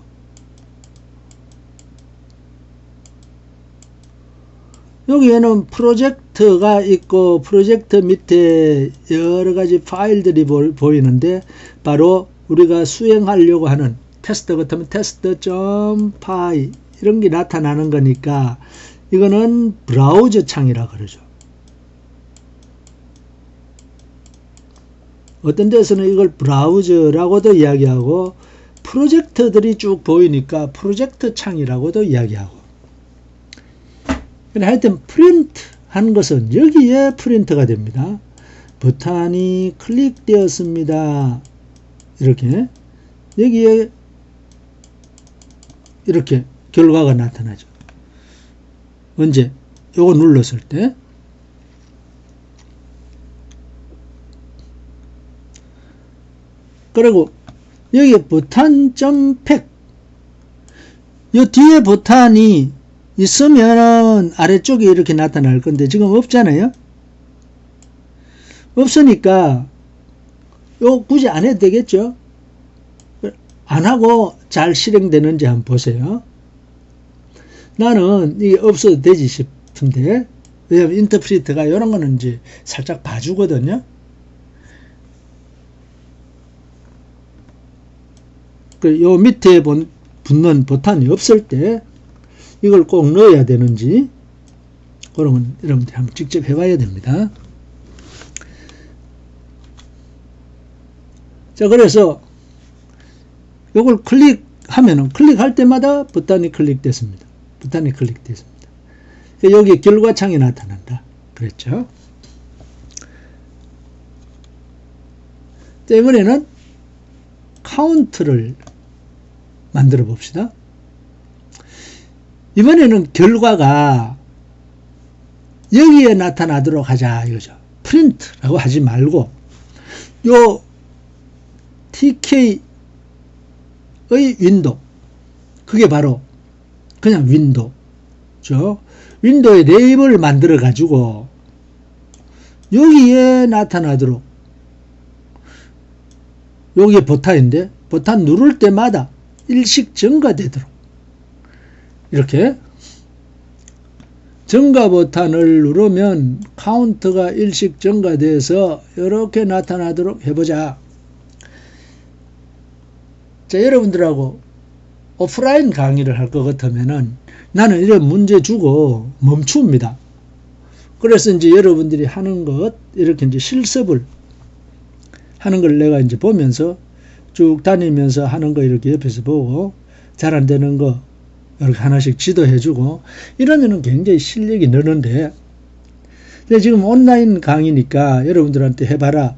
여기에는 프로젝트가 있고 프로젝트 밑에 여러 가지 파일들이 보이는데 바로 우리가 수행하려고 하는 테스트 같으면 test.py 이런 게 나타나는 거니까 이거는 브라우저 창이라 그러죠. 어떤 데서는 이걸 브라우저라고도 이야기하고 프로젝트들이 쭉 보이니까 프로젝트 창이라고도 이야기하고 하여튼 프린트 한 것은 여기에 프린트가 됩니다. 버튼이 클릭되었습니다. 이렇게 여기에 이렇게 결과가 나타나죠. 언제? 요거 눌렀을 때 그리고 여기 버튼.팩 요 뒤에 버튼이 있으면 아래쪽에 이렇게 나타날 건데 지금 없잖아요. 없으니까 요 굳이 안 해도 되겠죠. 안 하고 잘 실행되는지 한번 보세요. 나는 이게 없어도 되지 싶은데 왜냐면 인터프리터가 이런 거는 이제 살짝 봐주거든요. 요 밑에 붙는 버튼이 없을 때 이걸 꼭 넣어야 되는지 그런 건 여러분들이 한번 직접 해봐야 됩니다. 자, 그래서 이걸 클릭하면은 클릭할 때마다 버튼이 클릭됐습니다. 버튼이 클릭됐습니다. 여기 결과창이 나타난다. 그랬죠? 자, 이번에는 카운트를 만들어 봅시다. 이번에는 결과가 여기에 나타나도록 하자 이거죠. 프린트라고 하지 말고 요 TK의 윈도우 그게 바로 그냥 윈도우죠. 윈도우의 레이블을 만들어 가지고 여기에 나타나도록 여기에 버튼인데 버튼 누를 때마다 일씩 증가되도록 이렇게 증가 버튼을 누르면 카운트가 일씩 증가돼서 이렇게 나타나도록 해보자. 자, 여러분들하고 오프라인 강의를 할 것 같으면은 나는 이런 문제 주고 멈춥니다. 그래서 이제 여러분들이 하는 것 이렇게 이제 실습을 하는 걸 내가 이제 보면서 쭉 다니면서 하는 거 이렇게 옆에서 보고 잘 안 되는 거 이렇게 하나씩 지도해주고 이러면은 굉장히 실력이 느는데 근데 지금 온라인 강의니까 여러분들한테 해봐라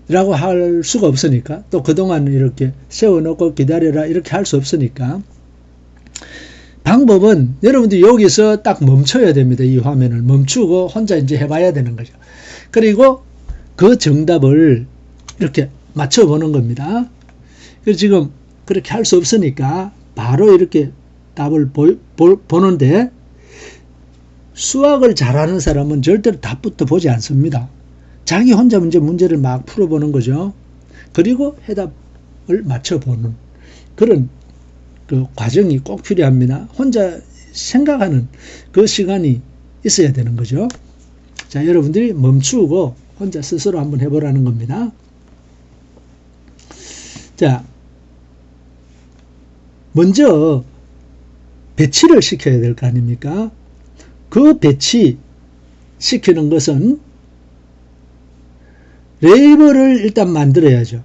라고 할 수가 없으니까, 또 그동안 이렇게 세워놓고 기다려라 이렇게 할 수 없으니까, 방법은 여러분들이 여기서 딱 멈춰야 됩니다. 이 화면을 멈추고 혼자 이제 해봐야 되는 거죠. 그리고 그 정답을 이렇게 맞춰보는 겁니다. 그래서 지금 그렇게 할 수 없으니까 바로 이렇게 답을 보는데, 수학을 잘하는 사람은 절대로 답부터 보지 않습니다. 자기 혼자 문제를 막 풀어보는 거죠. 그리고 해답을 맞춰보는 그런 그 과정이 꼭 필요합니다. 혼자 생각하는 그 시간이 있어야 되는 거죠. 자, 여러분들이 멈추고 혼자 스스로 한번 해보라는 겁니다. 자, 먼저 배치를 시켜야 될 거 아닙니까? 그 배치 시키는 것은 레이블을 일단 만들어야죠.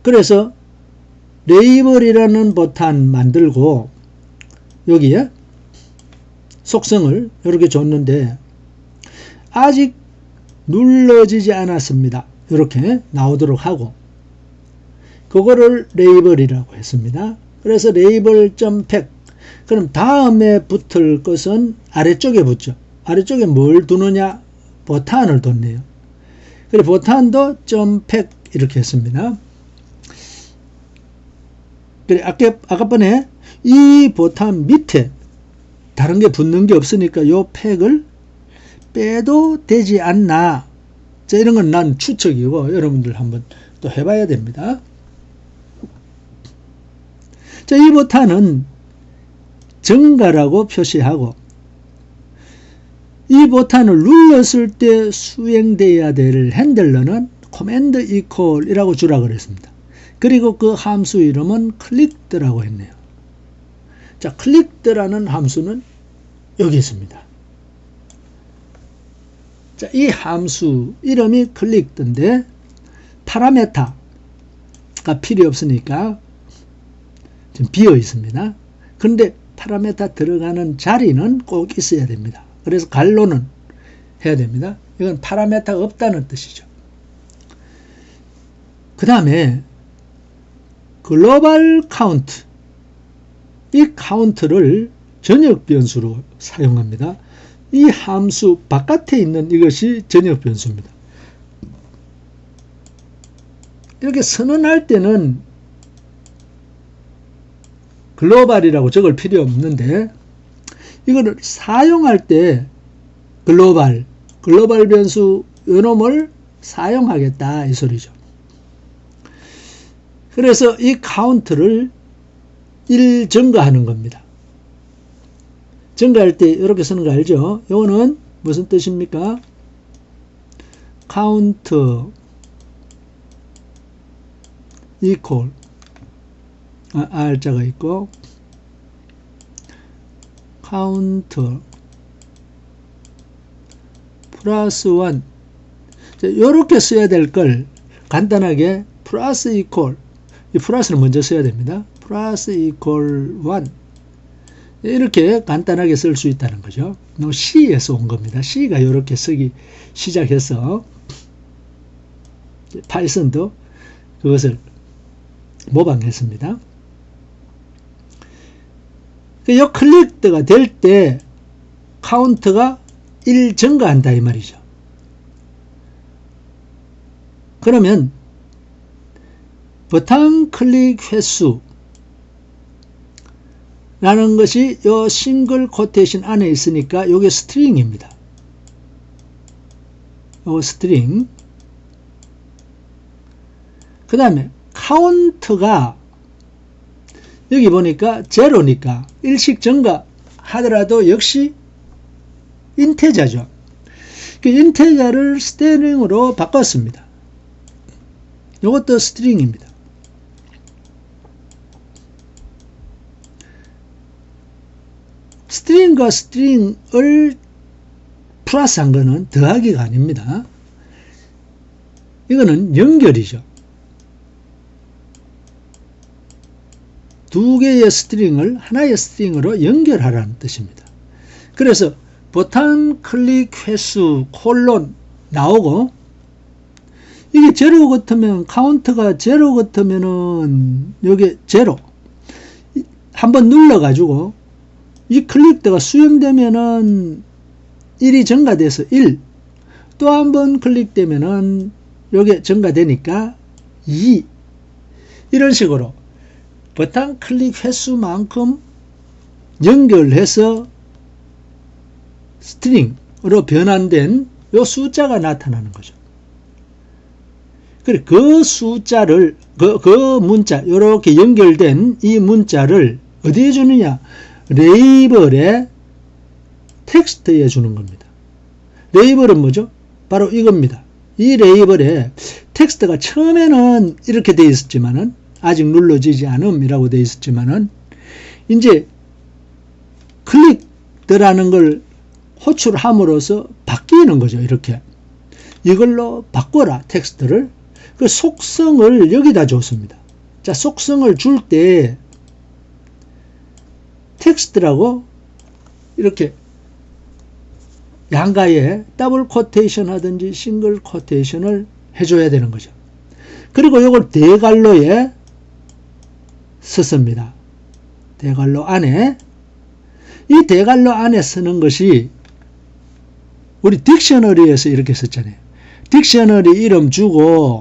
그래서 레이블이라는 버튼 만들고 여기에 속성을 이렇게 줬는데 아직 눌러지지 않았습니다. 이렇게 나오도록 하고 그거를 레이블이라고 했습니다. 그래서 레이블.팩, 그럼 다음에 붙을 것은 아래쪽에 붙죠. 아래쪽에 뭘 두느냐? 버튼을 뒀네요. 그래서 버튼도 .팩 이렇게 했습니다. 그래, 아까번에 이 버튼 밑에 다른 게 붙는 게 없으니까 요 팩을 빼도 되지 않나. 자, 이런 건 난 추측이고 여러분들 한번 또 해봐야 됩니다. 자, 이 버튼은 증가라고 표시하고 이 버튼을 눌렀을 때 수행되어야 될 핸들러는 command equal이라고 주라 그랬습니다. 그리고 그 함수 이름은 클릭드라고 했네요. 자, 클릭드라는 함수는 여기 있습니다. 자, 이 함수 이름이 클릭드인데 파라메타가 필요 없으니까 지금 비어 있습니다. 그런데 파라메타 들어가는 자리는 꼭 있어야 됩니다. 그래서 갈로는 해야 됩니다. 이건 파라메타가 없다는 뜻이죠. 그 다음에 글로벌 카운트, 이 카운트를 전역 변수로 사용합니다. 이 함수 바깥에 있는 이것이 전역 변수입니다. 이렇게 선언할 때는 글로벌이라고 적을 필요 없는데 이거를 사용할 때 글로벌 변수 요놈을 사용하겠다 이 소리죠. 그래서 이 카운트를 1 증가하는 겁니다. 증가할 때 이렇게 쓰는 거 알죠? 이거는 무슨 뜻입니까? count equal R자가 있고 count 플러스 1 이렇게 써야 될 걸 간단하게 플러스 equal, 이 플러스를 먼저 써야 됩니다. 플러스 equal 1 이렇게 간단하게 쓸 수 있다는 거죠. C에서 온 겁니다. C가 이렇게 쓰기 시작해서 파이썬도 그것을 모방했습니다. 이 클릭드가 될 때 카운트가 1 증가한다 이 말이죠. 그러면 버튼 클릭 횟수 라는 것이 이 싱글 코테이션 안에 있으니까 이게 스트링입니다. 이 스트링. 그 다음에 카운트가 여기 보니까 제로니까 일씩 증가하더라도 역시 인테자죠. 그 인테자를 스트링으로 바꿨습니다. 이것도 스트링입니다. 스트링과 스트링을 플러스한 거는 더하기가 아닙니다. 이거는 연결이죠. 두 개의 스트링을 하나의 스트링으로 연결하라는 뜻입니다. 그래서 버튼 클릭 횟수 콜론 나오고, 이게 제로 같으면, 카운트가 제로 같으면은 여기 제로 한번 눌러가지고 이 클릭대가 수행되면은 1이 증가돼서 1, 또 한 번 클릭되면은 여기 증가되니까 2, 이런 식으로 버튼 클릭 횟수만큼 연결해서 스트링으로 변환된 요 숫자가 나타나는 거죠. 그래, 그 숫자를, 그 문자, 이렇게 연결된 이 문자를 어디에 주느냐? 레이블에 텍스트에 주는 겁니다. 레이블은 뭐죠? 바로 이겁니다. 이 레이블에 텍스트가 처음에는 이렇게 되어 있었지만은, 아직 눌러지지 않음이라고 되어 있었지만은, 이제 클릭드라는 걸 호출함으로써 바뀌는 거죠. 이렇게. 이걸로 바꿔라, 텍스트를. 그 속성을 여기다 줬습니다. 자, 속성을 줄 때 텍스트라고 이렇게 양가에 더블 코테이션 하든지 싱글 코테이션을 해줘야 되는 거죠. 그리고 이걸 대괄호에 썼습니다. 대괄호 안에. 이 대괄호 안에 쓰는 것이 우리 딕셔너리에서 이렇게 썼잖아요. 딕셔너리 이름 주고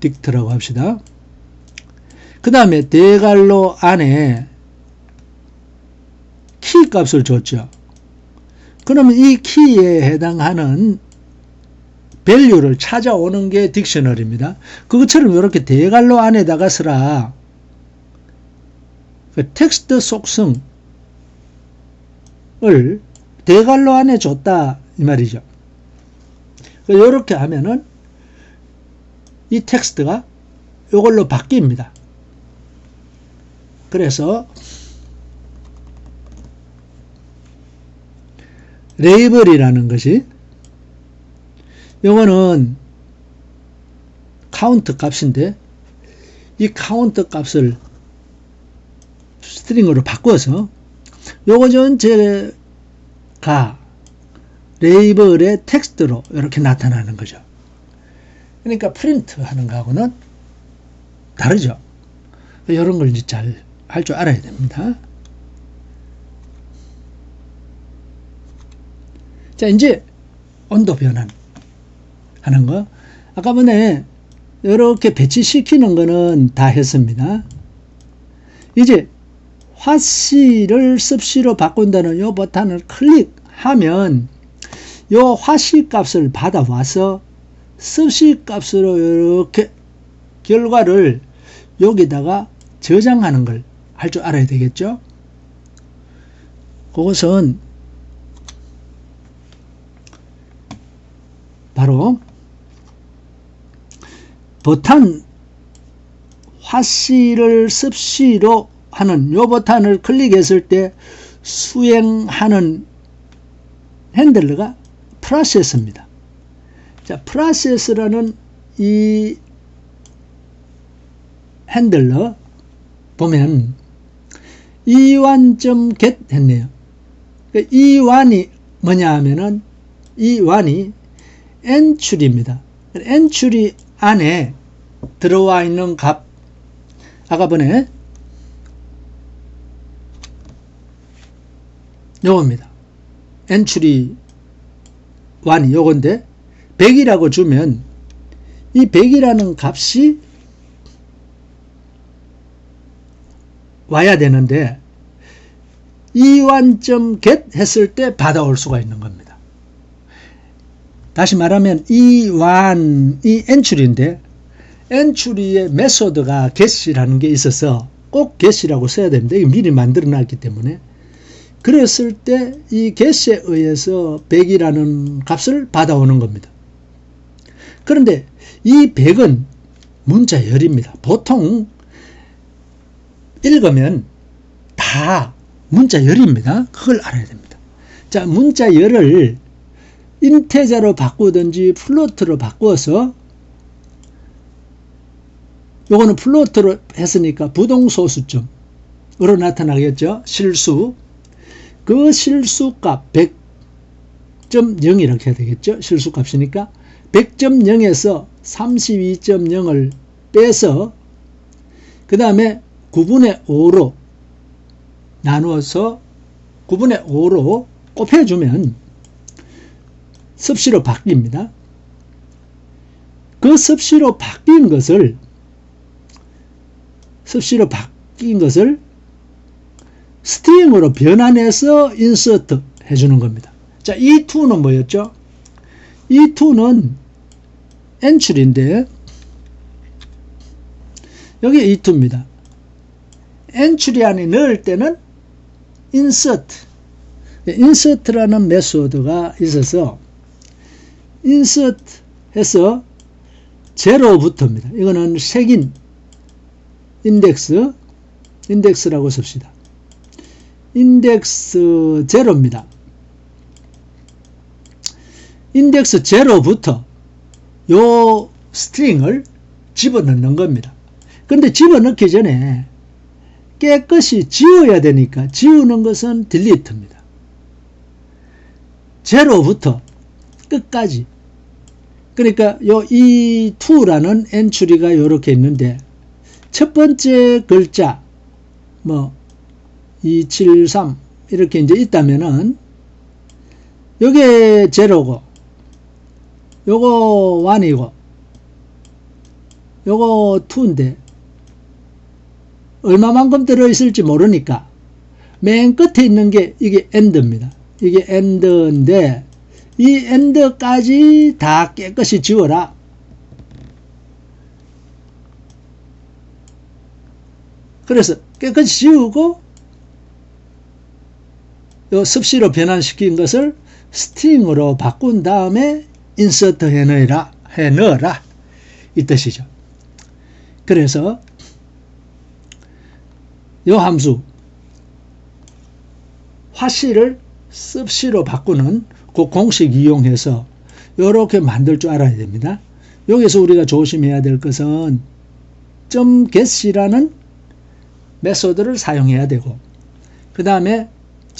딕트라고 합시다. 그 다음에 대괄호 안에 키 값을 줬죠. 그러면 이 키에 해당하는 밸류를 찾아오는 게 딕셔너리입니다. 그것처럼 이렇게 대괄호 안에다가 쓰라. 그 텍스트 속성을 대괄호 안에 줬다, 이 말이죠. 이렇게 하면은 이 텍스트가 이걸로 바뀝니다. 그래서 레이블이라는 것이, 요거는 카운트 값인데, 이 카운트 값을 스트링으로 바꿔서 요거 전체가 레이블의 텍스트로 이렇게 나타나는 거죠. 그러니까 프린트 하는 거하고는 다르죠. 이런 걸 이제 잘 할 줄 알아야 됩니다. 자, 이제 온도 변환 하는 거. 아까 전에 이렇게 배치시키는 거는 다 했습니다. 이제 화씨를 습시로 바꾼다는 이 버튼을 클릭하면 이 화씨 값을 받아와서 습시 값으로 이렇게 결과를 여기다가 저장하는 걸 할 줄 알아야 되겠죠. 그것은 바로 버튼 화씨를 습시로 하는 요 버튼을 클릭했을 때 수행하는 핸들러가 프로세스입니다. 자, 프로세스라는 이 핸들러 보면 e1.get 했네요. e1이 뭐냐 하면은 e1이 엔츄리입니다. 엔츄리 안에 들어와 있는 값, 아까 전에 요겁니다. 엔츄리 1이 요건데 100이라고 주면 이 100이라는 값이 와야 되는데 e1.get 했을 때 받아올 수가 있는 겁니다. 다시 말하면 e1, 이 엔츄리인데 엔츄리의 메소드가 get이라는 게 있어서 꼭 get이라고 써야 됩니다. 이게 미리 만들어 놨기 때문에. 그랬을 때 이 get에 의해서 100이라는 값을 받아오는 겁니다. 그런데 이 100은 문자열입니다. 보통 읽으면 다 문자열입니다. 그걸 알아야 됩니다. 자, 문자열을 인테저로 바꾸든지 플로트로 바꾸어서, 요거는 플로트로 했으니까 부동소수점으로 나타나겠죠. 실수. 그 실수값 100 100.0 이렇게 해야 되겠죠. 실수값이니까 100.0에서 32.0을 빼서 그 다음에 9분의 5로 나누어서 9분의 5로 곱해주면 섭씨로 바뀝니다. 그 섭씨로 바뀐 것을 스트링으로 변환해서 인서트 해주는 겁니다. 자, 이 2는 뭐였죠? 이 2는 엔출인데 여기 이 2입니다. 엔출이 안에 넣을 때는 인서트라는 메소드가 있어서 인서트 해서 제로부터입니다. 이거는 색인 인덱스라고 씁시다. 인덱스 제로입니다. 인덱스 제로부터 요 스트링을 집어넣는 겁니다. 그런데 집어넣기 전에 깨끗이 지워야 되니까 지우는 것은 딜리트입니다. 제로부터 끝까지. 그러니까 요 E2라는 엔트리가 요렇게 있는데 첫 번째 글자 273 이렇게 이제 있다면은 요게 제로고 요거 1이고 요거 2인데 얼마만큼 들어있을지 모르니까 맨 끝에 있는 게 이게 엔드입니다. 이게 엔드인데 이 엔드까지 다 깨끗이 지워라. 그래서 깨끗이 지우고 요 습시로 변환시킨 것을 스트링으로 바꾼 다음에 인서트 해넣어라 이 뜻이죠. 그래서 요 함수 화씨를 습시로 바꾸는 그 공식 이용해서 이렇게 만들 줄 알아야 됩니다. 여기서 우리가 조심해야 될 것은 .get이라는 메소드를 사용해야 되고 그 다음에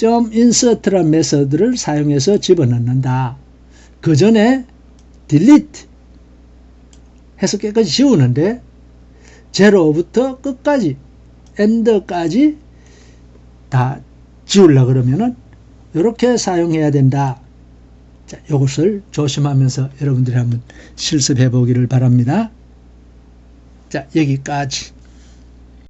.insert라는 메소드를 사용해서 집어넣는다. 그 전에 delete 해서 깨끗이 지우는데 제로부터 끝까지 엔드까지 다 지우려고 그러면은 이렇게 사용해야 된다. 자, 이것을 조심하면서 여러분들이 한번 실습해 보기를 바랍니다. 자, 여기까지.